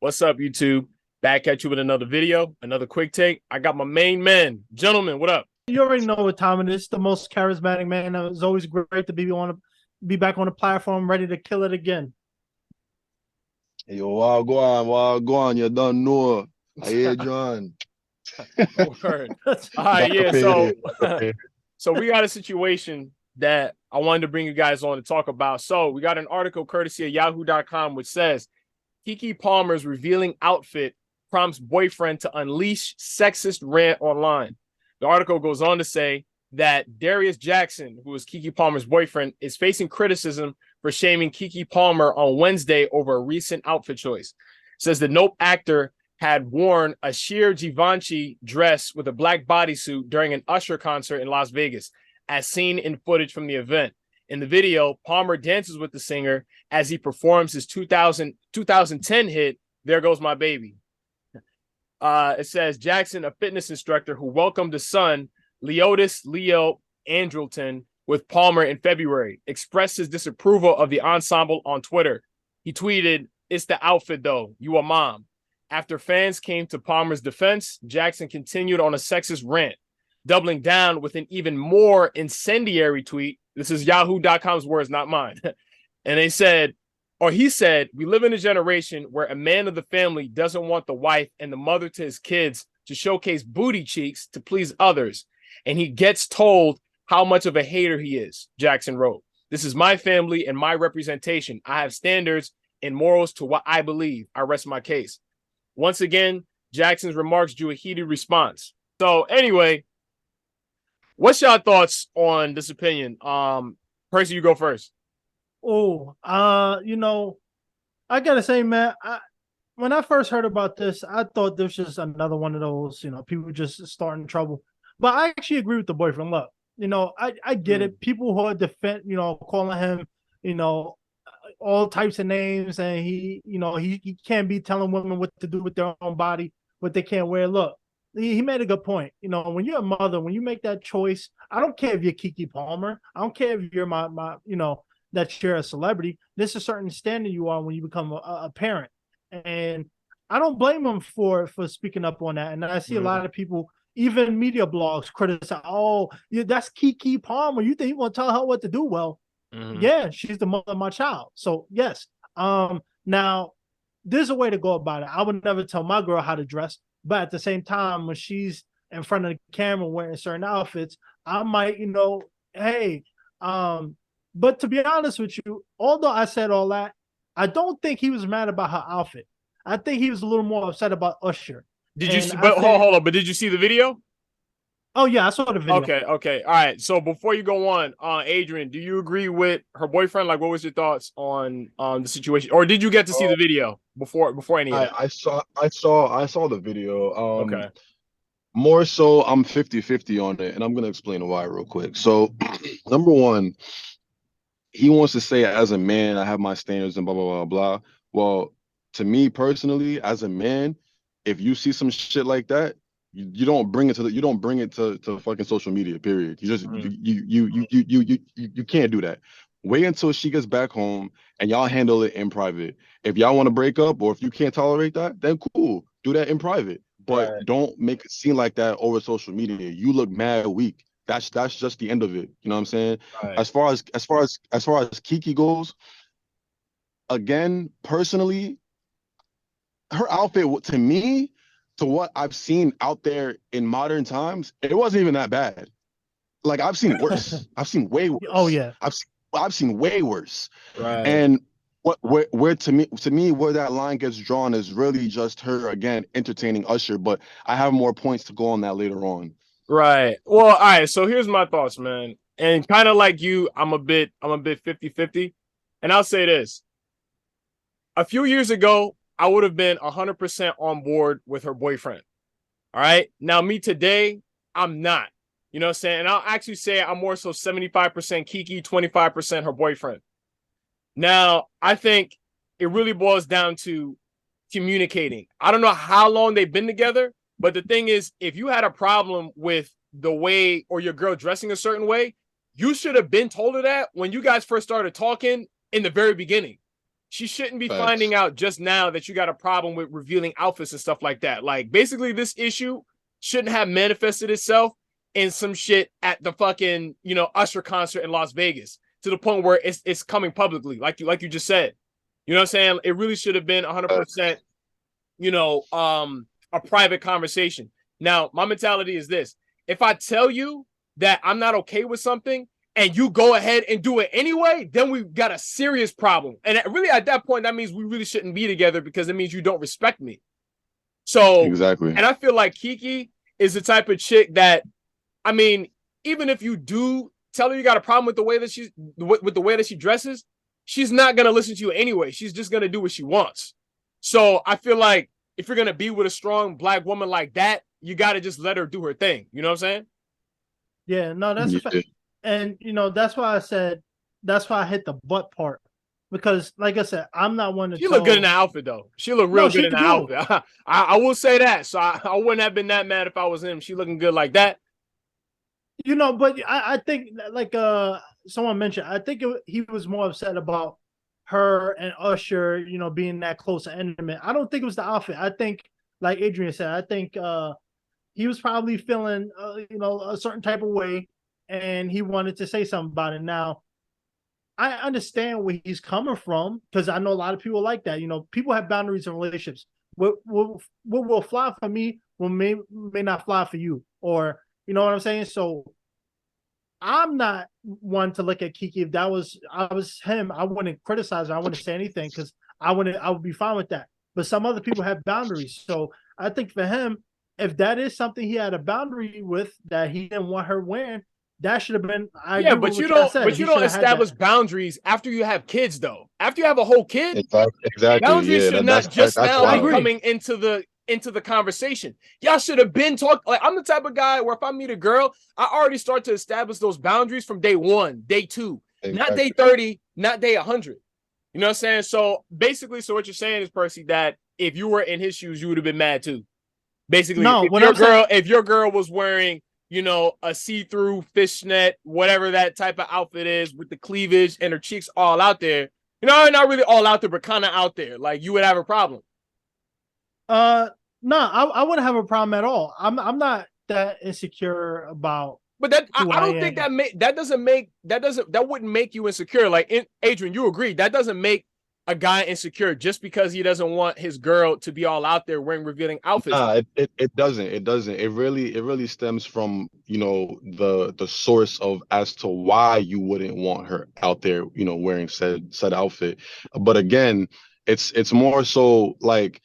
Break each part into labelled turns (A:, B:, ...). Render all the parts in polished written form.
A: What's up, YouTube? Back at you with another video, another quick take. I got my main man. Gentlemen, what up?
B: You already know what time it is. The most charismatic man. It's always great to be back on the platform, ready to kill it again.
C: Yo, wild go on, you don't know. I hear John.
A: Word. All right,
C: Back
A: yeah.
C: up
A: So,
C: here. Back up here.
A: so we got a situation that I wanted to bring you guys on to talk about. So we got an article courtesy of Yahoo.com which says Keke Palmer's revealing outfit prompts boyfriend to unleash sexist rant online. The article goes on to say that Darius Jackson, who is Keke Palmer's boyfriend, is facing criticism for shaming Keke Palmer on Wednesday over a recent outfit choice. It says the Nope actor had worn a sheer Givenchy dress with a black bodysuit during an Usher concert in Las Vegas, as seen in footage from the event. In the video, Palmer dances with the singer as he performs his 2010 hit, There Goes My Baby. It says Jackson, a fitness instructor who welcomed his son, Leotis Leo Andrelton, with Palmer in February, expressed his disapproval of the ensemble on Twitter. He tweeted, "It's the outfit though, you a mom." After fans came to Palmer's defense, Jackson continued on a sexist rant, doubling down with an even more incendiary tweet. This is Yahoo.com's words, not mine. And he said, we live in a generation where a man of the family doesn't want the wife and the mother to his kids to showcase booty cheeks to please others. And he gets told how much of a hater he is, Jackson wrote. This is my family and my representation. I have standards and morals to what I believe. I rest my case. Once again, Jackson's remarks drew a heated response. So anyway, what's your thoughts on this opinion? Percy, you go first.
B: Oh, I gotta say, man, when I first heard about this, I thought this was just another one of those, people just starting trouble. But I actually agree with the boyfriend. Look, I get it. People who are calling him, all types of names, and he can't be telling women what to do with their own body, what they can't wear. Look, he made a good point. When you're a mother, when you make that choice, I don't care if you're Keke Palmer. I don't care if you're my that you're a celebrity. There's a certain standard you are when you become a parent. And I don't blame him for speaking up on that. And I see a lot of people, even media blogs, criticize, oh, yeah, that's Keke Palmer. You think you want to tell her what to do? Well, yeah, she's the mother of my child. So yes. Now there's a way to go about it. I would never tell my girl how to dress, but at the same time, when she's in front of the camera wearing certain outfits, I might, hey, but to be honest with you, although I said all that, I don't think he was mad about her outfit. I think he was a little more upset about Usher.
A: Did you see, but hold on, but did you see the video?
B: Oh yeah, I saw the video.
A: Okay. All right. So before you go on, Adrian, do you agree with her boyfriend? Like, what was your thoughts on the situation? Or did you get to see the video before any of that?
C: I saw the video.
A: Okay.
C: More so I'm 50-50 on it, and I'm gonna explain why real quick. So number one, he wants to say as a man, I have my standards and blah blah blah blah. Well, to me personally, as a man, if you see some shit like that, you don't bring it to fucking social media. Period. You just you can't do that. Wait until she gets back home and y'all handle it in private. If y'all want to break up or if you can't tolerate that, then cool, do that in private. But don't make it seem like that over social media. You look mad weak. That's just the end of it. You know what I'm saying?
A: Right.
C: As far as Keke goes, again, personally, her outfit to me, to what I've seen out there in modern times, it wasn't even that bad. Like I've seen worse. I've seen way worse.
B: Oh yeah.
C: I've seen way worse.
A: Right.
C: And where to me where that line gets drawn is really just her again entertaining Usher. But I have more points to go on that later on.
A: Right. Well, all right. So here's my thoughts, man. And kind of like you, I'm a bit 50-50. And I'll say this. A few years ago, I would have been 100% on board with her boyfriend. All right. Now, me today, I'm not. You know what I'm saying? And I'll actually say I'm more so 75% Keke, 25% her boyfriend. Now, I think it really boils down to communicating. I don't know how long they've been together, but the thing is, if you had a problem with the way or your girl dressing a certain way, you should have been told her that when you guys first started talking in the very beginning. she shouldn't be
C: Facts.
A: finding out just now that you got a problem with revealing outfits and stuff like that. Like, basically, this issue shouldn't have manifested itself in some shit at the fucking, Usher concert in Las Vegas to the point where it's coming publicly, like you just said. You know what I'm saying? It really should have been 100%, a private conversation. Now, my mentality is this: if I tell you that I'm not okay with something and you go ahead and do it anyway, then we've got a serious problem. And really, at that point, that means we really shouldn't be together, because it means you don't respect me. So,
C: Exactly.
A: and I feel like Keke is the type of chick that, I mean, even if you do tell her you got a problem with the way that she dresses, she's not gonna listen to you anyway. She's just gonna do what she wants. So I feel like if you're gonna be with a strong black woman like that, you got to just let her do her thing. You know what I'm saying?
B: Yeah, no, that's a fact. And that's why I hit the butt part, because, like I said, I'm not one to.
A: She looked good in the outfit, though. She looked real good in the outfit. I will say that. So I wouldn't have been that mad if I was him. She looking good like that.
B: But I think, like someone mentioned, I think he was more upset about her and Usher, being that close and intimate. I don't think it was the outfit. I think, like Adrian said, I think he was probably feeling, a certain type of way, and he wanted to say something about it. Now, I understand where he's coming from, because I know a lot of people like that. People have boundaries in relationships. What will fly for me may not fly for you, or you know what I'm saying. So I'm not one to look at Keke. If I was him, I wouldn't criticize her. I wouldn't say anything, because I would be fine with that. But some other people have boundaries. So I think for him, if that is something he had a boundary with that he didn't want her wearing, that should have been.
A: But you don't establish boundaries after you have kids, though. After you have a whole kid,
C: exactly.
A: Boundaries should not just now be
B: coming
A: into the conversation. Y'all should have been talking. Like, I'm the type of guy where if I meet a girl, I already start to establish those boundaries from day 1, day 2, not day 30, not day 100. You know what I'm saying? So basically, what you're saying is, Percy, that if you were in his shoes, you would have been mad too. Basically,
B: no,
A: if your girl was wearing, a see-through fishnet, whatever that type of outfit is, with the cleavage and her cheeks all out there, not really all out there, but kind of out there, like, you would have a problem.
B: No, I wouldn't have a problem at all. I'm not that insecure about.
A: But that I don't think that wouldn't make you insecure. Like, Adrian, you agree that doesn't make a guy insecure just because he doesn't want his girl to be all out there wearing revealing outfits.
C: Nah, it doesn't. It doesn't. It really stems from, the source of as to why you wouldn't want her out there, wearing said outfit. But again, it's more so like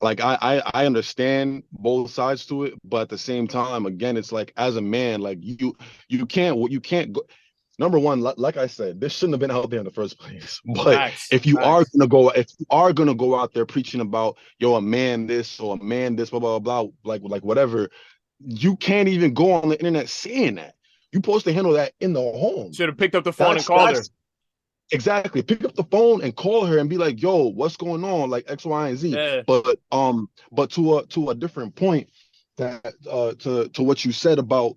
C: I understand both sides to it, but at the same time, again, it's like, as a man, like you can't go. Number one, like I said, this shouldn't have been out there in the first place. But if you are gonna go out there preaching about, yo, a man this or a man this, blah blah blah, like whatever, you can't even go on the internet saying that. You're supposed to handle that in the home.
A: Should have picked up the phone and called her.
C: Exactly. Pick up the phone and call her and be like, yo, what's going on? Like X, Y, and Z.
A: Yeah.
C: But to a different point, that to what you said about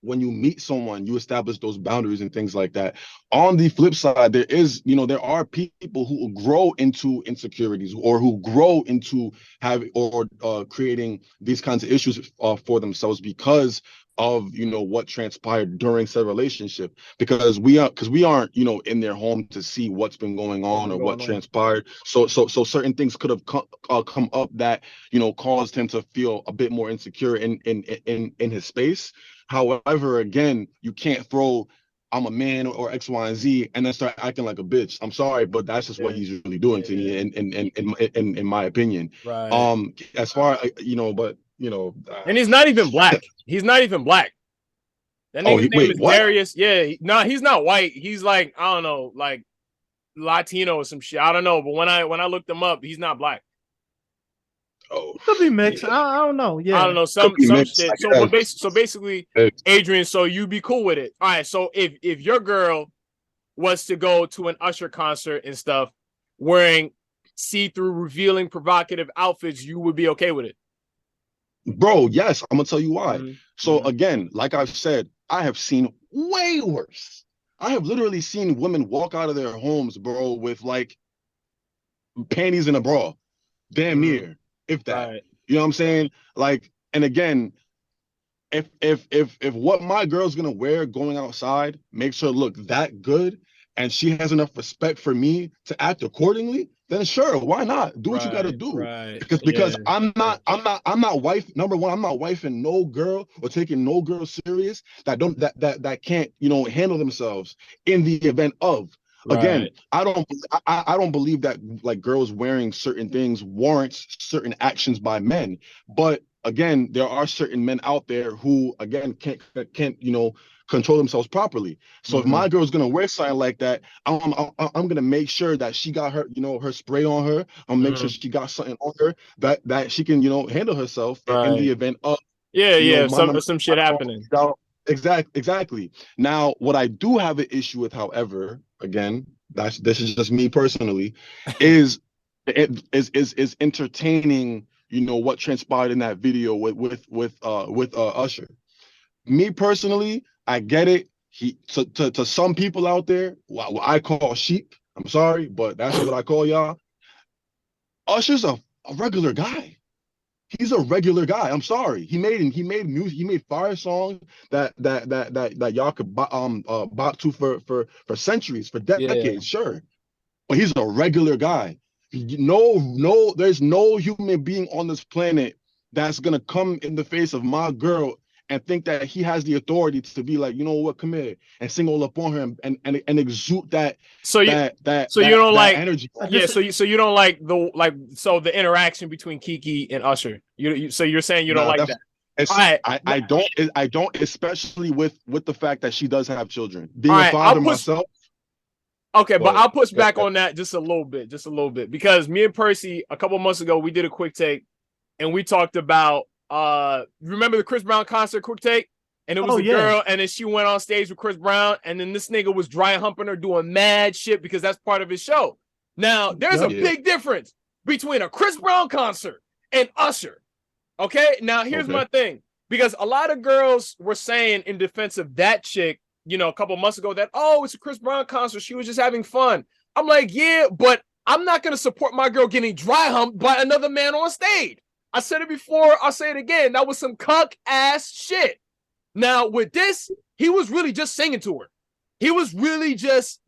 C: when you meet someone, you establish those boundaries and things like that. On the flip side, there are people who grow into insecurities, or who grow into having or creating these kinds of issues for themselves because of what transpired during said relationship, because we aren't in their home to see what's been going on or what transpired. So certain things could have come up that caused him to feel a bit more insecure in his space. However, again, you can't throw I'm a man or X, Y, and Z and then start acting like a bitch. I'm sorry, but that's just what he's really doing to me, in my opinion.
A: Right.
C: As far
A: and he's not even black. He's not even black. That nigga's name is what? Darius. Yeah, he's not white. He's like, I don't know, like Latino or some shit. I don't know. But when I looked him up, he's not black.
C: Oh,
B: could be mixed. Yeah. I don't know. Yeah,
A: I don't know, some mixed, shit. So basically, Adrian, so you'd be cool with it. All right. So if your girl was to go to an Usher concert and stuff, wearing see-through, revealing, provocative outfits, you would be okay with it?
C: Bro, yes, I'm gonna tell you why.
A: Mm-hmm.
C: So again, like I've said, I have seen way worse. I have literally seen women walk out of their homes, bro, with like panties and a bra, damn
A: Mhm.
C: near, if that.
A: Right.
C: You know what I'm saying? Like, and again, if what my girl's gonna wear going outside makes her look that good, and she has enough respect for me to act accordingly, then sure, why not? Do what you gotta
A: Right.
C: do.
A: Right.
C: Because
A: Yeah.
C: I'm not wife number one, I'm not wifing no girl or taking no girl serious that can't, handle themselves in the event of. Again,
A: Right.
C: I don't believe that like girls wearing certain things warrants certain actions by men. But again, there are certain men out there who again can't control themselves properly. So if
A: Mhm.
C: my girl's gonna wear something like that, I'm gonna make sure that she got her spray on her. I'll make sure
A: Mhm.
C: she got something on her that she can handle herself in the
A: Right.
C: event of
A: Yeah. Yeah.
C: my number
A: Some shit happening.
C: out. Exactly. Now, what I do have an issue with, however, again, this is just me personally, is is entertaining, what transpired in that video with Usher. Me personally, I get it. He to some people out there, what I call sheep. I'm sorry, but that's what I call y'all. Usher's a regular guy. He's a regular guy. I'm sorry. He made music. He made fire songs that y'all could bop to for centuries, for
A: Yeah.
C: decades. Sure, but he's a regular guy. No, there's no human being on this planet that's gonna come in the face of my girl and think that he has the authority to be like, you know what, come here and sing all up on her and exude that
A: So you
C: that that
A: so you
C: that
A: don't
C: that
A: like
C: energy.
B: I
A: yeah,
B: just
A: so you don't like the interaction between Keke and Usher. So you're saying you don't
C: Nah,
A: like
C: that's
A: that. All
C: it's
A: right.
C: I don't, especially with the fact that she does have children.
A: All
C: Being a
A: right. I'll
C: father
A: push
C: myself,
A: Okay, but
C: but
A: I'll push back on that just a little bit, because me and Percy a couple months ago we did a quick take and we talked about remember the Chris Brown concert quick take, and it was
B: oh
A: the
B: yeah.
A: girl, and then she went on stage with Chris Brown, and then this nigga was dry humping her doing mad shit because that's part of his show. Now there's a
B: Yep.
C: yeah,
A: big difference between a Chris Brown concert and Usher. Okay, now here's
C: okay.
A: my thing, because a lot of girls were saying in defense of that chick, a couple months ago, that, oh, it's a Chris Brown concert, she was just having fun. I'm like, yeah, but I'm not gonna support my girl getting dry humped by another man on stage. I said it before, I'll say it again. That was some cuck ass shit. Now with this, he was really just singing to her. He was really just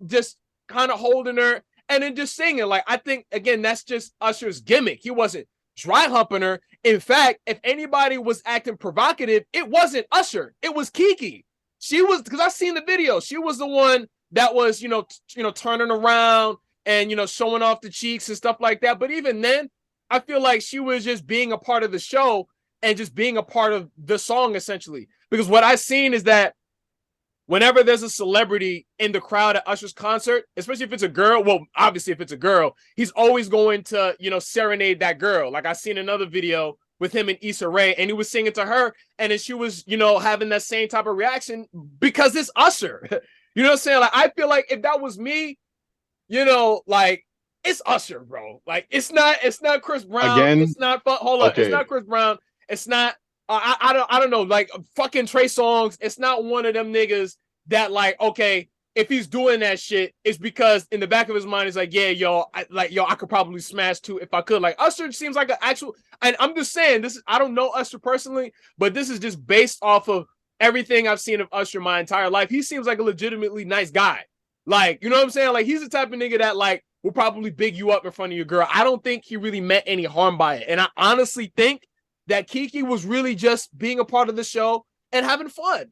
A: kind of holding her and then just singing. Like, I think again, that's just Usher's gimmick. He wasn't dry humping her. In fact, if anybody was acting provocative, it wasn't Usher. It was Keke. She was, because I seen the video. She was the one that was, turning around and showing off the cheeks and stuff like that. But even then, I feel like she was just being a part of the show and just being a part of the song essentially. Because what I've seen is that whenever there's a celebrity in the crowd at Usher's concert, especially if it's a girl, well, obviously if it's a girl, he's always going to, serenade that girl. Like I seen another video with him and Issa Rae, and he was singing to her, and then she was, having that same type of reaction because it's Usher. You know what I'm saying? Like, I feel like if that was me, like, it's Usher, bro. Like, it's not Chris Brown.
C: Again,
A: It's not, hold on, it's
C: okay.
A: not Chris Brown. It's not, I don't know, like fucking Trey Songz. It's not one of them niggas that, like, okay, if he's doing that shit, it's because in the back of his mind, he's like, yeah, I could probably smash too if I could. Like, Usher seems like an actual, and I'm just saying, I don't know Usher personally, but this is just based off of everything I've seen of Usher my entire life. He seems like a legitimately nice guy. Like, you know what I'm saying? Like, he's the type of nigga that, like, will probably big you up in front of your girl. I don't think he really meant any harm by it. And I honestly think that Keke was really just being a part of the show and having fun.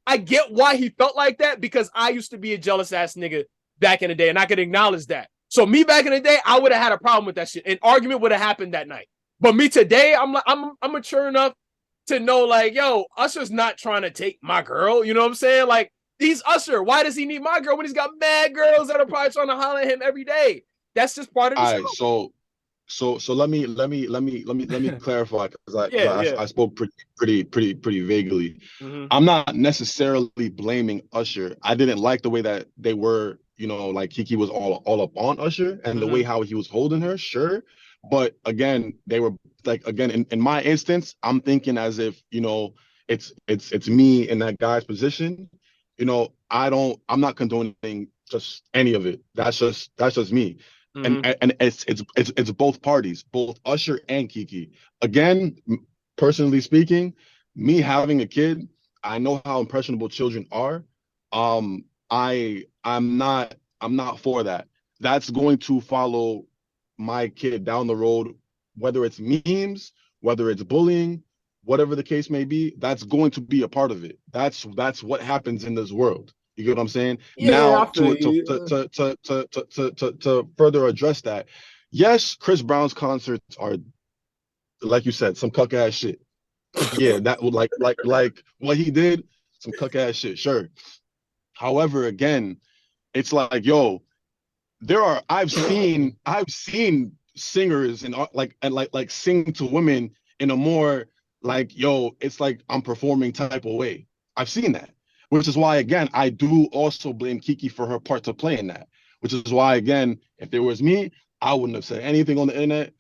A: I get why he felt like that, because I used to be a jealous ass nigga back in the day, and I could acknowledge that. So me back in the day, I would have had a problem with that shit. An argument would have happened that night. But me today, I'm mature enough to know, like, yo, Usher's not trying to take my girl. You know what I'm saying? Like, he's Usher. Why does he need my girl when he's got mad girls that are probably trying to holler at him every day? That's just part of the
C: All
A: show.
C: right, so let me clarify, because I because
A: Yeah,
C: I,
A: yeah.
C: I spoke pretty vaguely.
A: Mm-hmm.
C: I'm not necessarily blaming Usher. I didn't like the way that they were, like Kiki was all up on Usher and the way
A: Mm-hmm.
C: how he was holding her, sure. But again, they were like, again, in my instance, I'm thinking as if, it's me in that guy's position. I'm not condoning just any of it. That's just me. and it's both parties, both Usher and Keke. Again, personally speaking, me having a kid, I know how impressionable children are. I'm not for that. That's going to follow my kid down the road, whether it's memes, whether it's bullying, whatever the case may be. That's going to be a part of it. That's what happens in this world. You get what I'm saying?
A: Yeah,
C: Now
A: I feel you.
C: to further address that, yes, Chris Brown's concerts are, like you said, some cuck ass shit. Yeah, that would like what he did, some cuck ass shit, sure. However, again, it's like, yo, I've seen singers and sing to women in a more like, yo, it's like I'm performing type of way. I've seen that, which is why again I do also blame Keke for her part to play in that. Which is why again, if it was me, I wouldn't have said anything on the internet.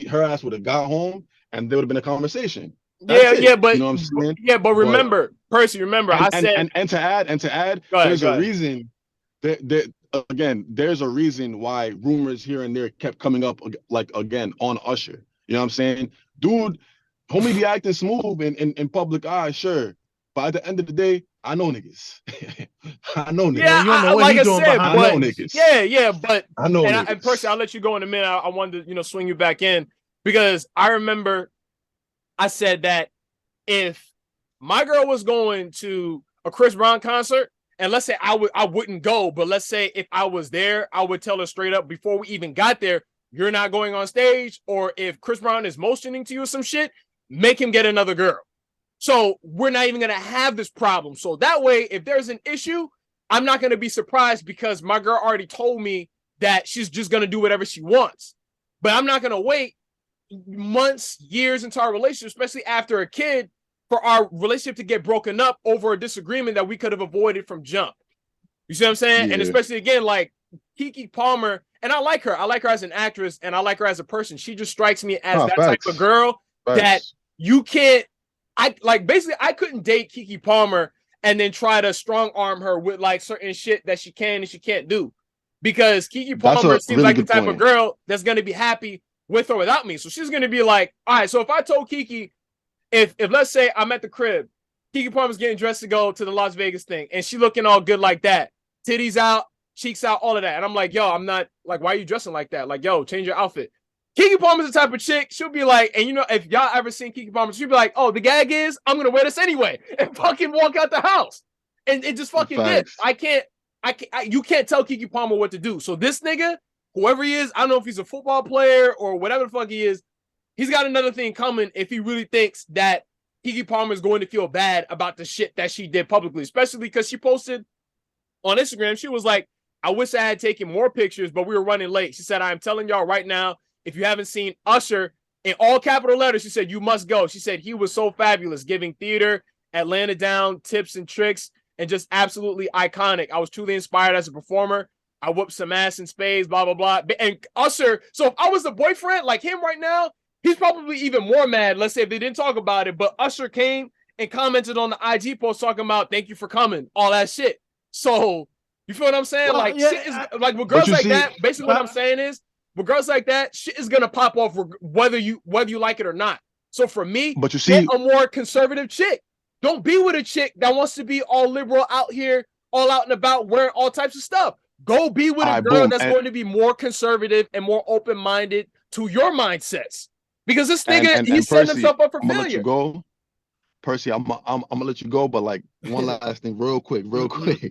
C: Her ass would have got home and there would have been a conversation. That's
A: Yeah,
C: it.
A: yeah,
C: You know what I'm saying?
A: but
C: But
A: remember, Percy, remember,
C: and
A: I
C: and
A: said,
C: and and to add,
A: go ahead,
C: there's
A: go
C: a
A: ahead.
C: reason that again, there's a reason why rumors here and there kept coming up like again on Usher. You know what I'm saying? Dude, homie be acting smooth in public eye, sure. But at the end of the day, I know niggas. I know
B: Yeah,
A: Yeah,
B: you
C: niggas.
B: don't know
A: I
B: what
A: like
B: he
A: I
B: doing
A: said,
B: behind
C: I
B: the
C: know
A: but
B: scenes.
C: niggas.
A: yeah, but
C: I know
A: and Percy,
C: niggas.
A: I'll let you go in a minute. I wanted to, swing you back in because I remember I said that if my girl was going to a Chris Brown concert, and let's say I wouldn't go, but let's say if I was there, I would tell her straight up before we even got there, you're not going on stage, or if Chris Brown is motioning to you or some shit, make him get another girl. So we're not even gonna have this problem. So that way, if there's an issue, I'm not gonna be surprised because my girl already told me that she's just gonna do whatever she wants. But I'm not gonna wait months, years into our relationship, especially after a kid, for our relationship to get broken up over a disagreement that we could have avoided from jump. You see what I'm saying? And
C: Yeah.
A: especially again, like Keke Palmer, and I like her. I like her as an actress and I like her as a person. She just strikes me as
C: Nah,
A: that type of
C: facts.
A: girl that
C: Facts.
A: you can't. I like basically I couldn't date Keke Palmer and then try to strong arm her with like certain shit that she can and she can't do. Because Keke
C: That's
A: Palmer
C: a
A: seems
C: really
A: like the
C: good
A: type of
C: point.
A: girl that's gonna be happy with or without me. So she's gonna be like, all right, so if I told Keke, if let's say I'm at the crib, Keke Palmer's getting dressed to go to the Las Vegas thing, and she looking all good like that, titties out, cheeks out, all of that, and I'm like, yo, I'm not like, why are you dressing like that? Like, yo, change your outfit. Keke Palmer's the type of chick, she'll be like, and if y'all ever seen Keke Palmer, she'll be like, oh, the gag is I'm gonna wear this anyway, and fucking walk out the house, and it just fucking dip.
C: Facts.
A: You can't tell Keke Palmer what to do. So this nigga, whoever he is, I don't know if he's a football player or whatever the fuck he is, he's got another thing coming if he really thinks that Keke Palmer is going to feel bad about the shit that she did publicly, especially because she posted on Instagram. She was like, I wish I had taken more pictures, but we were running late. She said, I'm telling y'all right now, if you haven't seen Usher in all capital letters, she said, you must go. She said, he was so fabulous, giving theater, Atlanta down, tips and tricks, and just absolutely iconic. I was truly inspired as a performer. I whooped some ass in spades, blah, blah, blah. And Usher, so if I was the boyfriend like him right now, he's probably even more mad. Let's say if they didn't talk about it, but Usher came and commented on the IG post talking about thank you for coming, all that shit. So you feel what I'm saying?
B: Well,
A: Like shit is
B: yeah,
A: like with
C: But
A: girls
C: you
A: like
C: see,
A: that. Basically, what I'm saying is with girls like that, shit is gonna pop off whether you like it or not. So for me,
C: but you
A: get
C: see,
A: a more conservative chick. Don't be with a chick that wants to be all liberal out here, all out and about, wearing all types of stuff. Go be with a
C: I
A: girl
C: boom,
A: that's going to be more conservative and more open minded to your mindsets. Because this nigga,
C: and
A: he's setting
C: Percy,
A: himself up for
C: I'm gonna let you
A: failure.
C: go. Percy, I'm gonna let you go, but like one last thing, real quick.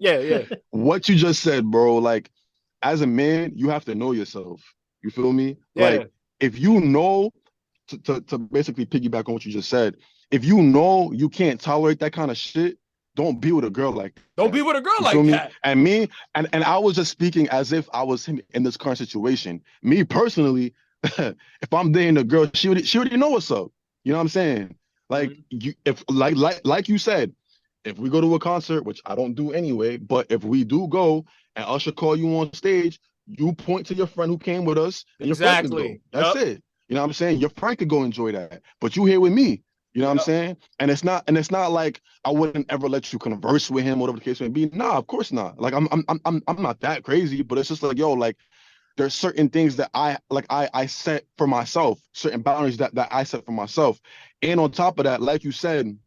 A: Yeah, yeah,
C: What you just said, bro, like as a man, you have to know yourself. You feel me?
A: yeah.
C: Like if you know to basically piggyback on what you just said, if you know you can't tolerate that kind of shit, don't be with a girl like
A: Don't be
C: that.
A: with a girl
C: You feel
A: like
C: me?
A: that.
C: And me, and I was just speaking as if I was him in this current situation. Me personally, if I'm dating a girl, she already know what's up. You know what I'm saying? Like
A: Mhm.
C: you, if like you said, if we go to a concert, which I don't do anyway, but if we do go and Usher call you on stage, you point to your friend who came with us, and your friend could go.
A: Exactly.
C: That's
A: Yep.
C: it. You know what I'm saying? Your friend could go enjoy that, but you here with me. You know what I'm
A: Yep.
C: saying? And it's not like I wouldn't ever let you converse with him, whatever the case may be. Nah, of course not. Like I'm not that crazy, but it's just like, yo, like there's certain things that I set for myself, certain boundaries that I set for myself. And on top of that, like you said,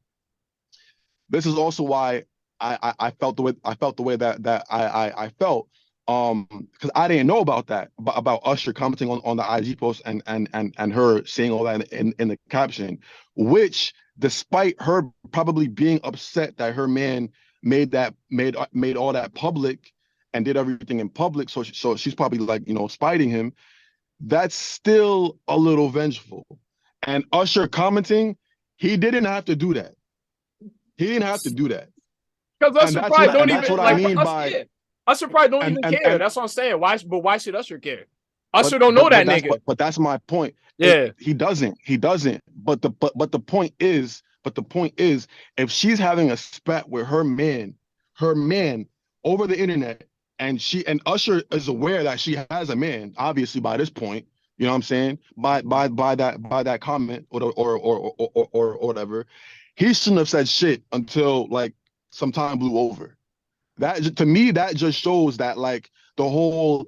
C: this is also why I felt the way that I felt. Because I didn't know about that, about Usher commenting on the IG post and her saying all that in the caption, which despite her probably being upset that her man made all that public and did everything in public, so she's probably like, spiting him. That's still a little vengeful. And Usher commenting, he didn't have to do that. He didn't have to do that.
A: Because
C: And
A: Usher probably don't
C: that's
A: even
C: what I
A: like
C: mean
A: Usher,
C: by
A: yeah. Usher probably don't even care.
C: and
A: That's what I'm saying. Why should Usher care?
C: but
A: Usher don't know that
C: that's
A: nigga.
C: but that's my point.
A: Yeah.
C: He doesn't. But the point is, if she's having a spat with her man over the internet, and Usher is aware that she has a man, obviously by this point, you know what I'm saying? By that comment or whatever, he shouldn't have said shit until like some time blew over. That, to me, that just shows that like the whole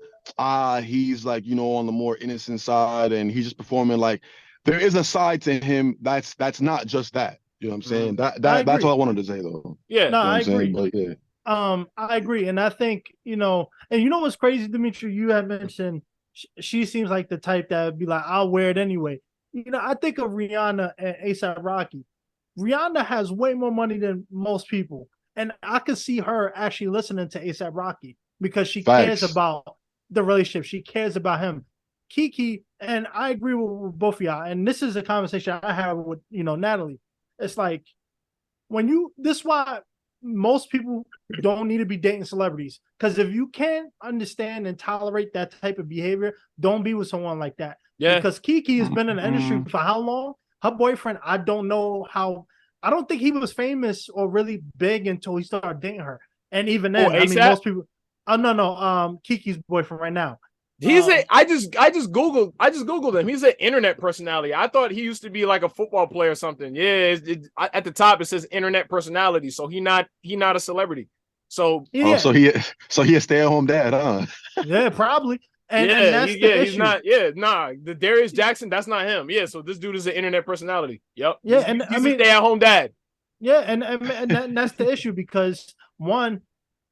C: he's like, on the more innocent side and he's just performing, like there is a side to him that's not just that. You know what I'm saying? That's all I wanted to say though.
A: Yeah.
B: No,
C: You know what
B: I
C: I'm saying?
B: agree.
C: But yeah.
B: I agree, and I think and what's crazy, Dimitri? You had mentioned she seems like the type that would be like, I'll wear it anyway. I think of Rihanna and ASAP Rocky. Rihanna has way more money than most people, and I could see her actually listening to ASAP Rocky because she cares
C: Facts.
B: about the relationship. She cares about him. Keke, and I agree with both of y'all. And this is a conversation I have with Natalie. It's like this is why most people don't need to be dating celebrities, because if you can't understand and tolerate that type of behavior, don't be with someone like that.
A: Yeah.
B: Because Keke has been in the industry for how long? Her boyfriend, I don't know how. I don't think he was famous or really big until he started dating her. And even then, I mean, most people. Oh no, Keke's boyfriend right now.
A: I just googled him. He's an internet personality. I thought he used to be like a football player or something. Yeah, at the top it says internet personality. So he not a celebrity. So
B: yeah.
C: So he a stay-at-home dad, huh?
B: Yeah, probably. And that's the issue.
A: He's not. Yeah, nah. The Darius Jackson, that's not him. Yeah, so this dude is an internet personality. Yep.
B: Yeah,
A: he's a stay-at-home dad.
B: Yeah, and that's the issue, because one,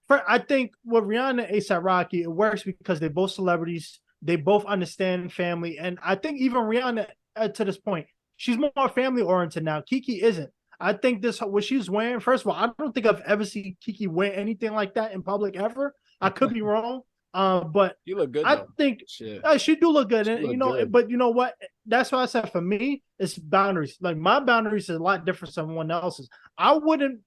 B: I think with Rihanna and ASAP Rocky, it works because they're both celebrities. They both understand family. And I think even Rihanna, to this point, she's more family oriented now. Keke isn't. I think what she's wearing, first of all, I don't think I've ever seen Keke wear anything like that in public ever. I could be wrong. But
A: you look good.
B: I think she do look good. And,
A: good.
B: But you know what? That's why I said for me, it's boundaries. Like my boundaries is a lot different than someone else's. I wouldn't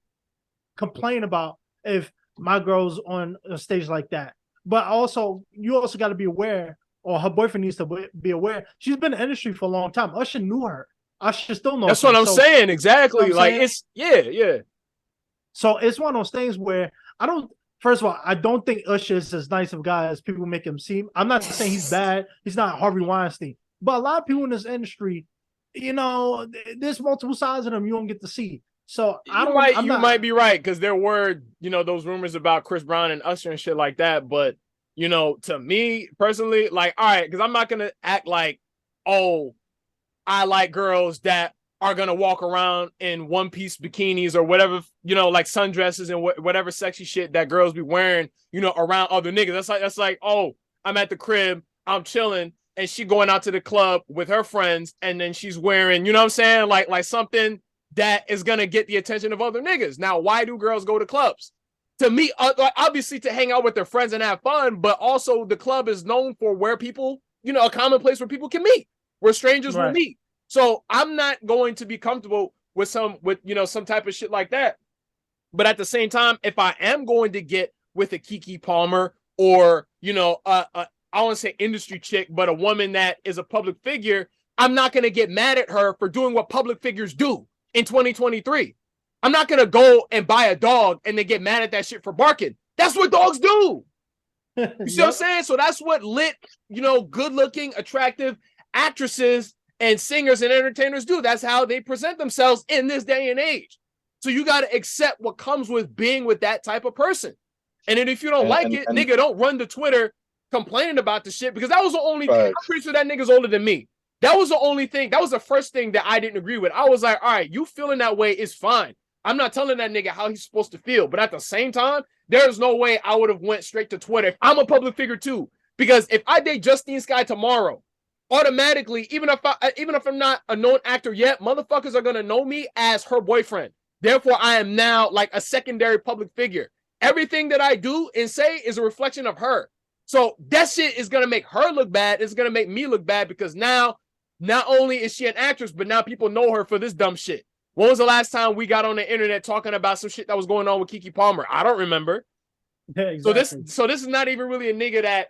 B: complain about if my girl's on a stage like that. But also, you also got to be aware, or her boyfriend needs to be aware. She's been in the industry for a long time. Usher knew her. Usher still knows.
A: That's what I'm saying. Exactly. You know like saying? It's yeah.
B: So it's one of those things where I don't. First of all, I don't think Usher is as nice of a guy as people make him seem. I'm not saying he's bad. He's not Harvey Weinstein. But a lot of people in this industry, there's multiple sides of them you don't get to see. So you
A: might be right, because there were, those rumors about Chris Brown and Usher and shit like that. But, to me personally, like, all right, because I'm not going to act like, oh, I like girls that are going to walk around in one-piece bikinis or whatever, like sundresses and whatever sexy shit that girls be wearing, around other niggas. That's like, oh, I'm at the crib, I'm chilling, and she going out to the club with her friends, and then she's wearing, you know what I'm saying? Like something that is going to get the attention of other niggas. Now, why do girls go to clubs? To me, obviously to hang out with their friends and have fun, but also the club is known for where people, a common place where people can meet, where strangers will meet. So I'm not going to be comfortable with some type of shit like that. But at the same time, if I am going to get with a Keke Palmer or, I want to say industry chick, but a woman that is a public figure, I'm not going to get mad at her for doing what public figures do in 2023. I'm not going to go and buy a dog and then get mad at that shit for barking. That's what dogs do. You see what I'm saying? So that's what lit, good looking, attractive actresses and singers and entertainers do. That's how they present themselves in this day and age. So you got to accept what comes with being with that type of person. And then if you don't like it, nigga, don't run to Twitter complaining about the shit because that was the only thing. I'm
C: Facts.
A: pretty sure that nigga's older than me. That was the only thing. That was the first thing that I didn't agree with. I was like, all right, you feeling that way is fine. I'm not telling that nigga how he's supposed to feel. But at the same time, there's no way I would have went straight to Twitter. If I'm a public figure too. Because if I date Justine Skye tomorrow, automatically, even if I'm not a known actor yet, motherfuckers are gonna know me as her boyfriend. Therefore, I am now like a secondary public figure. Everything that I do and say is a reflection of her. So that shit is gonna make her look bad. It's gonna make me look bad because now, not only is she an actress, but now people know her for this dumb shit. When was the last time we got on the internet talking about some shit that was going on with Keke Palmer? I don't remember.
B: Yeah, exactly.
A: So this is not even really a nigga that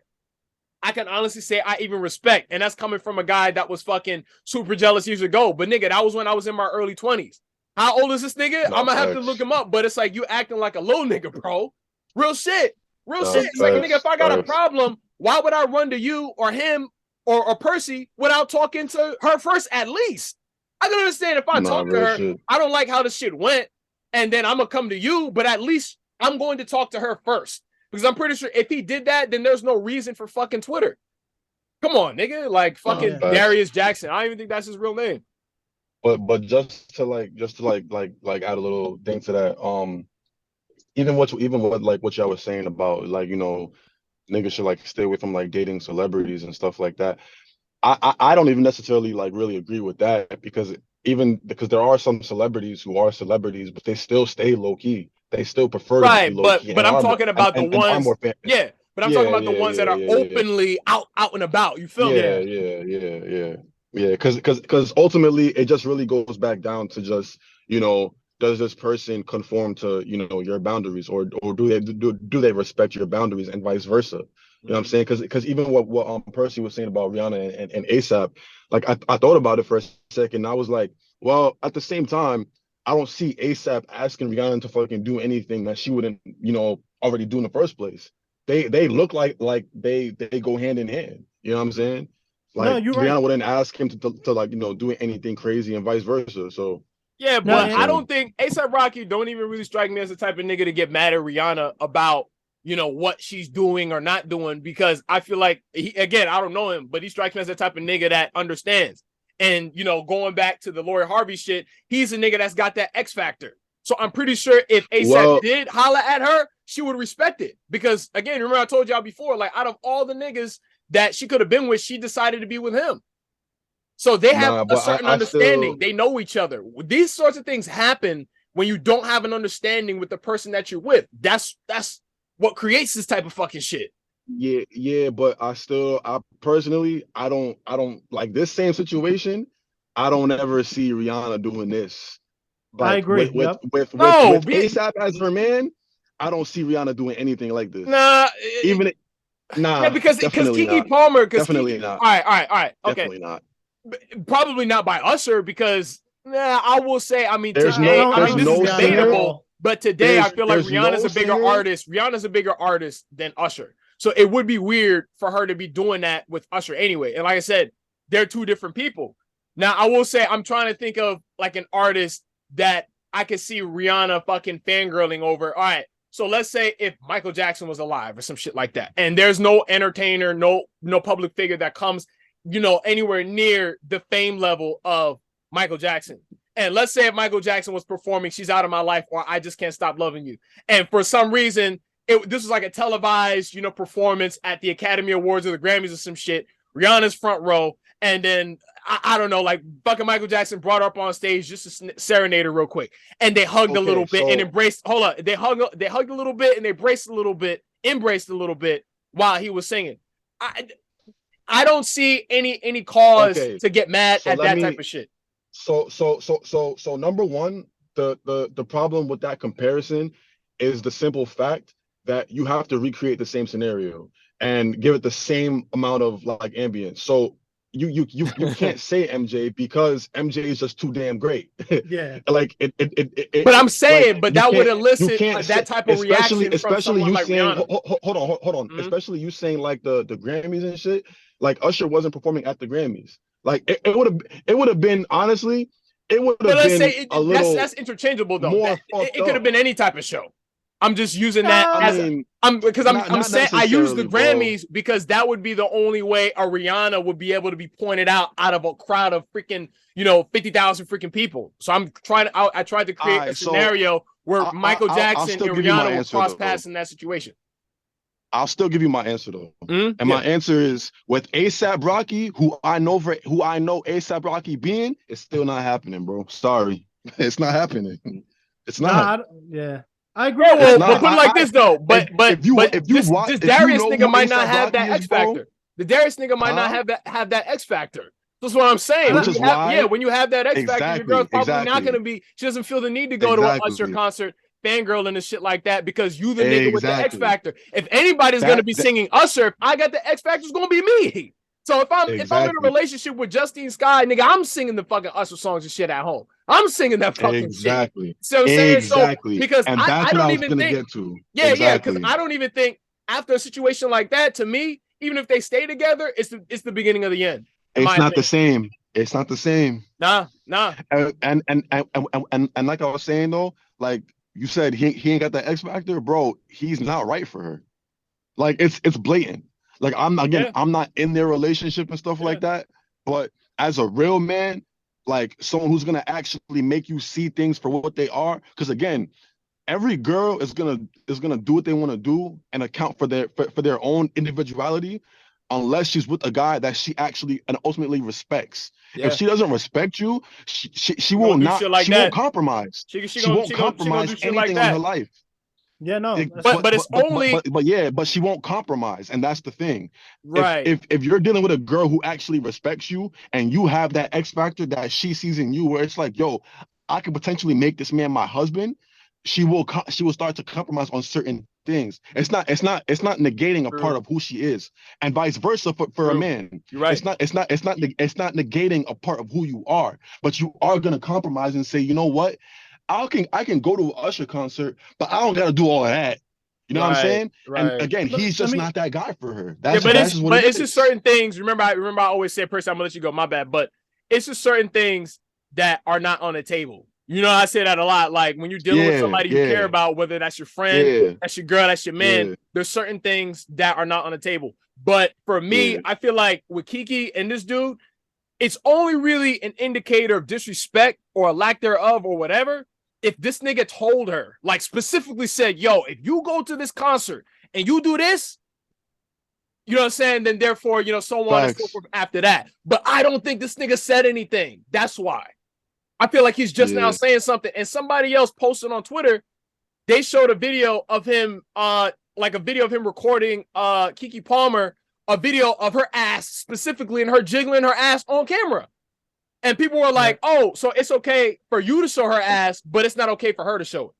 A: I can honestly say I even respect. And that's coming from a guy that was fucking super jealous years ago. But nigga, that was when I was in my early 20s. How old is this nigga?
C: No,
A: I'm gonna have to
C: facts.
A: look him up, but it's like you acting like a little nigga, bro. Real shit. Real
C: No,
A: shit. It's like, nigga, if I got a
C: facts.
A: problem, why would I run to you or him or Percy without talking to her first at least? I can understand if I
C: Nah,
A: talk to
C: real
A: her,
C: shit.
A: I don't like how the shit went, and then I'm gonna come to you, but at least I'm going to talk to her first. Because I'm pretty sure if he did that, then there's no reason for fucking Twitter. Come on, nigga. Like fucking
B: Yeah.
A: Darius Jackson. I don't even think that's his real name.
C: But just to add a little thing to that, even what y'all was saying about like, you know, niggas should like stay away from like dating celebrities and stuff like that. I don't even necessarily like really agree with that because there are some celebrities who are celebrities, but they still stay low key. They still prefer to be
A: Right,
C: low key
A: but I'm talking about the
C: and are
A: ones,
C: more fan.
A: yeah. But I'm talking
C: Yeah,
A: about the
C: yeah,
A: ones that
C: yeah,
A: are
C: yeah, yeah.
A: openly out and about. You feel me?
C: Yeah,
B: Yeah.
C: yeah, yeah, yeah, yeah. Because ultimately it just really goes back down to just, you know, does this person conform to, you know, your boundaries or do they respect your boundaries and vice versa? You know what I'm saying? Because even what Percy was saying about Rihanna and ASAP, like I thought about it for a second. I was like, well, at the same time, I don't see ASAP asking Rihanna to fucking do anything that she wouldn't, you know, already do in the first place. They look like they go hand in hand. You know what I'm saying?
B: No,
C: Like
B: you're right.
C: Rihanna wouldn't ask him to like, you know, do anything crazy and vice versa. So
A: Yeah,
C: you know
B: No,
C: what
A: but
C: I'm
A: I
B: and
A: don't
C: saying?
A: think ASAP Rocky don't even really strike me as the type of nigga to get mad at Rihanna about, you know, what she's doing or not doing, because I feel like again, I don't know him, but he strikes me as the type of nigga that understands. And, you know, going back to the Lori Harvey shit, he's a nigga that's got that X factor. So I'm pretty sure if ASAP
C: Well,
A: did holla at her, she would respect it. Because again, remember I told y'all before, like out of all the niggas that she could have been with, she decided to be with him. So they have
C: nah,
A: a
C: but
A: certain
C: I
A: understanding.
C: still
A: They know each other. These sorts of things happen when you don't have an understanding with the person that you're with. That's what creates this type of fucking shit.
C: yeah, but I personally I don't like this same situation. I don't ever see Rihanna doing this.
B: I
C: Like
B: agree. Yep.
A: No,
C: with ASAP as her man, I don't see Rihanna doing anything like this.
A: nah,
C: Even
A: yeah,
C: nah,
A: because
C: definitely
A: Keke
C: not.
A: Palmer, because
C: Definitely
A: Keke,
C: not.
A: all right, okay,
C: Definitely not.
A: probably not by Usher because I will say, I mean,
C: There's
B: I
A: today,
C: no
B: don't.
A: I
B: I
A: mean,
C: there's
B: don't
A: this
B: see
A: is
C: no
B: Rihanna at
C: singer.
A: debatable,
B: all.
A: but today I feel like
C: There's
A: Rihanna's
C: no
A: a bigger
C: singer.
A: artist. Rihanna's a bigger artist than Usher. So it would be weird for her to be doing that with Usher anyway. And like I said, they're two different people. Now, I will say I'm trying to think of like an artist that I could see Rihanna fucking fangirling over. All right. So let's say if Michael Jackson was alive or some shit like that, and there's no entertainer, no public figure that comes, you know, anywhere near the fame level of Michael Jackson. And let's say if Michael Jackson was performing She's Out of My Life or I Just Can't Stop Loving You. And for some reason, this was like a televised, you know, performance at the Academy Awards or the Grammys or some shit. Rihanna's front row. And then, I don't know, like fucking Michael Jackson brought her up on stage just to serenade her real quick. And they hugged a
C: Okay,
A: little bit and
C: so
A: embraced, hold up, they hugged a little bit and they embraced a little bit while he was singing. I, I don't see any cause
C: okay,
A: to get mad
C: so
A: at
C: let
A: that type
C: me
A: of shit.
C: so number one, the problem with that comparison is the simple fact that you have to recreate the same scenario and give it the same amount of like ambience. So you can't say MJ because MJ is just too damn great.
B: Yeah.
C: Like
A: But I'm
C: like
A: saying, but that would
C: you
A: elicit
C: can't say
A: that type of
C: especially
A: reaction from someone
C: you
A: like
C: saying
A: Rihanna.
C: hold on
A: Mm-hmm.
C: especially you saying like the Grammys and shit. Like Usher wasn't performing at the Grammys. Like it would have been honestly, it would
A: But
C: have
A: let's say
C: been a
A: that's
C: little
A: interchangeable though.
C: more
A: That
C: fucked
A: it could have
C: up.
A: been any type of show. I'm just using that
C: I
A: as
C: mean,
A: I'm
C: not
A: saying I use the
C: necessarily, bro.
A: Grammys because that would be the only way a Rihanna would be able to be pointed out of a crowd of freaking 50,000 freaking people. So I'm trying to I tried to
C: All
A: create a
C: right, so
A: scenario where Michael
C: I'll
A: Jackson
C: still
A: and
C: give you my
A: Rihanna will
C: answer
A: cross
C: though.
A: paths in that situation.
C: I'll still give you my answer though. And
A: Yeah.
C: my answer is with ASAP Rocky, who I know ASAP Rocky being, it's still not happening, bro. Sorry. It's not happening. It's not.
B: Yeah, I agree
A: Yeah,
B: with
C: It's
A: well,
B: that.
A: but
C: not.
A: put it like this though.
C: If
A: But
C: if you
A: this
C: watch
A: this
C: if you
A: Darius
C: know
A: nigga
C: who
A: might not
C: ASAP
A: have
C: Rocky
A: that
C: is,
A: X
C: bro,
A: factor. The Darius nigga might not
C: huh?
A: have that X factor. That's what I'm saying.
C: Which is why
A: When you have that X factor, your girl's probably not
C: exactly,
A: gonna be. She doesn't feel the need to go to an Usher
C: exactly,
A: concert, fangirl and shit like that because you the nigga with the X
C: exactly.
A: factor. If anybody's gonna be
C: That
A: singing Usher, if I got the X factor, it's gonna be me. So if I'm in a
C: exactly,
A: relationship with Justine Skye, nigga, I'm singing the fucking Usher songs and shit at home. I'm singing that fucking shit.
C: exactly,
A: So I'm saying so
C: exactly.
A: because
C: And
A: I
C: that's what I
A: don't
C: was
A: even
C: gonna
A: think
C: get to.
A: yeah, because
C: Exactly.
A: I don't even think after a situation like that, to me, even if they stay together, it's the beginning of the end, in
C: It's
A: my
C: not the
A: opinion.
C: same. It's not the same.
A: Nah.
C: And like I was saying though, like you said, he ain't got that X factor, bro. He's not right for her. Like it's blatant. Like
A: Yeah,
C: I'm not in their relationship and stuff
A: yeah.
C: like that. But as a real man, like someone who's gonna actually make you see things for what they are, because again, every girl is gonna do what they want to do and account for their own individuality unless she's with a guy that she actually and ultimately respects. If
A: Yeah.
C: she doesn't respect you, she
A: She
C: will
A: gonna do
C: not
A: shit like
C: she won't
A: that.
C: compromise.
A: She
C: She
A: gonna
C: won't
A: she gonna she gonna do
C: compromise
A: shit like
C: anything on her
A: that.
C: life.
B: Yeah, no,
C: It-
B: that's
A: But it's only
C: but yeah, but she won't compromise, and that's the thing. If
A: right.
C: if if you're dealing with a girl who actually respects you, and you have that X factor that she sees in you, where it's like, yo, I could potentially make this man my husband, she will start to compromise on certain things. It's not negating a part
A: True.
C: of who she is, and vice versa for a
A: True.
C: man.
A: You're right.
C: It's not negating a part of who you are, but you are gonna compromise and say, you know what? I can go to an Usher concert, but I don't gotta do all of that. You know what I'm
A: Right.
C: saying? And
A: Right.
C: again,
B: let,
C: he's
B: let
C: just
B: me
C: not that guy for her.
A: Yeah,
C: That's just what it
A: it's just
C: is.
A: certain things. Remember I always say, person, I'm gonna let you go. My bad, but it's just certain things that are not on the table. I say that a lot. Like when you're dealing with
C: Yeah,
A: somebody you care
C: yeah,
A: about, whether that's your friend,
C: yeah,
A: that's your girl, that's your man.
C: yeah,
A: There's certain things that are not on the table. But for me,
C: yeah.
A: I feel like with Keke and this dude, it's only really an indicator of disrespect or a lack thereof or whatever if this nigga told her, like specifically said, yo, if you go to this concert and you do this, you know what I'm saying? Then therefore, so on and so
C: Facts.
A: forth after that. But I don't think this nigga said anything. That's why. I feel like he's just now
C: Yeah.
A: saying something. And somebody else posted on Twitter, they showed a video of him, like a video of him recording Keke Palmer, a video of her ass specifically and her jiggling her ass on camera. And people were
B: yeah.
A: like, oh, so it's okay for you to show her ass, but it's not okay for her to show it.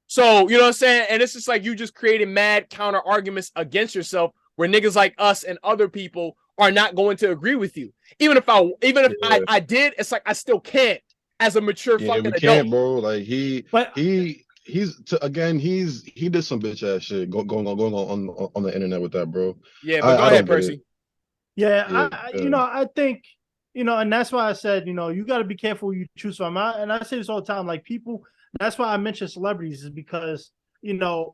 A: So, you know what I'm saying? And it's just like you just creating mad counter arguments against yourself where niggas like us and other people are not going to agree with you. Even if
C: Yeah.
A: I did, it's like I still can't as a mature
C: Yeah,
A: fucking
C: we
A: adult.
C: can't, bro. Like he
B: But
C: he he's again he did some bitch ass shit going on the internet with that, bro.
A: Yeah, but go
C: I
A: ahead,
C: don't get it.
A: Percy.
B: yeah,
C: Yeah,
B: I think, and that's why I said, you got to be careful who you choose from. And I say this all the time, like people. That's why I mention celebrities is because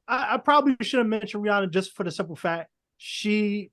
B: I probably should have mentioned Rihanna just for the simple fact she,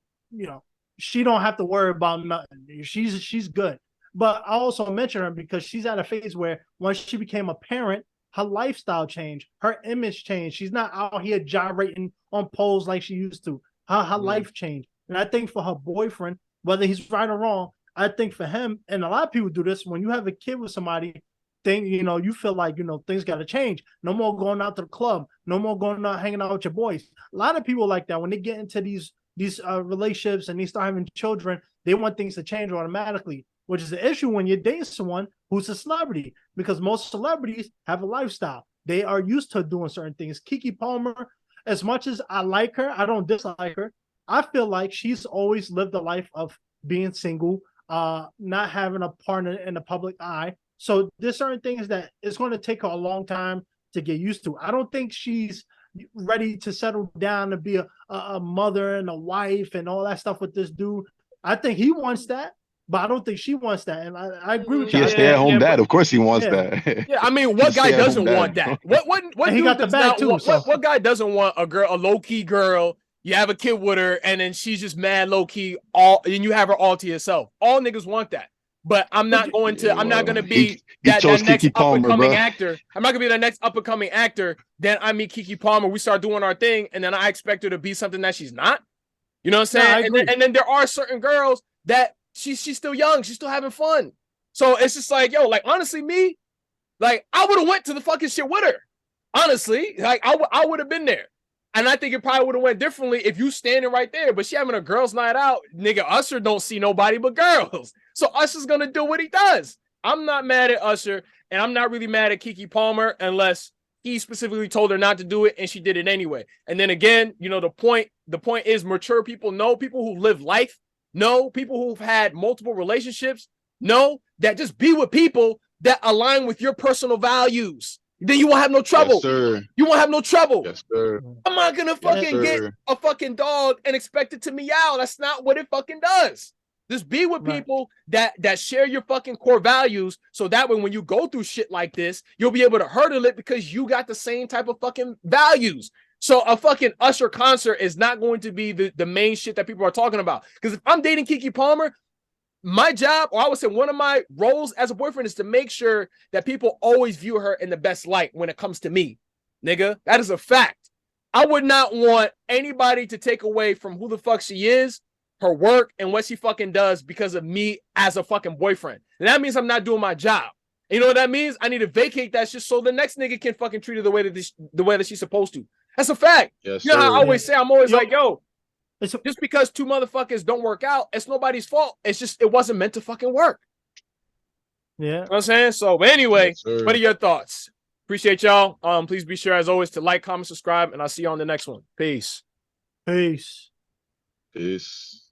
B: she don't have to worry about nothing. She's good. But I also mention her because she's at a phase where once she became a parent, her lifestyle changed, her image changed. She's not out here gyrating on poles like she used to. Her life changed. And I think for her boyfriend, whether he's right or wrong, I think for him, and a lot of people do this, when you have a kid with somebody, you feel like, things got to change. No more going out to the club. No more going out hanging out with your boys. A lot of people like that when they get into these relationships and they start having children, they want things to change automatically, which is the issue when you're dating someone who's a celebrity, because most celebrities have a lifestyle. They are used to doing certain things. Keke Palmer, as much as I like her, I don't dislike her. I feel like she's always lived a life of being single, not having a partner in the public eye. So there's certain things that it's going to take her a long time to get used to. I don't think she's ready to settle down to be a mother and a wife and all that stuff with this dude. I think he wants that, but I don't think she wants that. And I agree with
C: He
B: you.
C: a stay-at-home dad.
A: but,
C: Of course he wants
B: Yeah.
C: that.
A: yeah, I mean,
C: He's
A: what
C: a
A: guy
C: stay-at-home
A: doesn't
C: dad,
A: want
C: bro.
A: that? What
B: And he
A: dude
B: got the
A: does
B: bag
A: not
B: too.
A: want
B: So
A: what guy doesn't want a girl, a low-key girl? You have a kid with her, and then she's just mad low-key, and you have her all to yourself. All niggas want that. But I'm not going to,
C: Yeah,
A: I'm not
C: well,
A: gonna be
C: he
A: that
C: chose
A: next
C: Keke
A: up and
C: Palmer,
A: coming
C: bro.
A: actor. I'm not gonna be the next up and coming actor. Then I meet Keke Palmer, we start doing our thing, and then I expect her to be something that she's not. You know what I'm
B: no,
A: saying?
B: I agree.
A: And then there are certain girls that she's still young, she's still having fun. So it's just like, yo, like honestly, me, like I would have went to the fucking shit with her. Honestly, like I would have been there. And I think it probably would have went differently if you standing right there. But she having a girls' night out, nigga. Usher don't see nobody but girls, so Usher's gonna do what he does. I'm not mad at Usher, and I'm not really mad at Keke Palmer unless he specifically told her not to do it and she did it anyway. And then again, you know, the point is mature people know, people who live life know, people who've had multiple relationships know that just be with people that align with your personal values. Then you won't have no trouble.
C: Yes, sir.
A: You won't have no trouble.
C: Yes, sir.
A: I'm not gonna
C: Yes,
A: fucking get
C: sir.
A: a fucking dog and expect it to meow. That's not what it fucking does. Just be with
B: Right.
A: people that share your fucking core values, so that way when you go through shit like this, you'll be able to hurdle it because you got the same type of fucking values. So a fucking Usher concert is not going to be the main shit that people are talking about. Because if I'm dating Keke Palmer, my job, or I would say one of my roles as a boyfriend, is to make sure that people always view her in the best light when it comes to me, nigga. That is a fact. I would not want anybody to take away from who the fuck she is, her work, and what she fucking does because of me as a fucking boyfriend. And that means I'm not doing my job. And you know what that means? I need to vacate that shit so the next nigga can fucking treat her the way that she's supposed to. That's a fact.
C: Yes,
A: You know how I
C: sir.
A: always say, I'm always
B: Yo,
A: like, yo,
B: it's
A: just because two motherfuckers don't work out, it's nobody's fault. It's just it wasn't meant to fucking work.
B: yeah.
A: You know what I'm saying? So, but anyway,
C: Yes, sir.
A: what are your thoughts? Appreciate y'all. Please be sure as always to like, comment, subscribe, and I'll see you on the next one. Peace.
B: Peace.
C: Peace.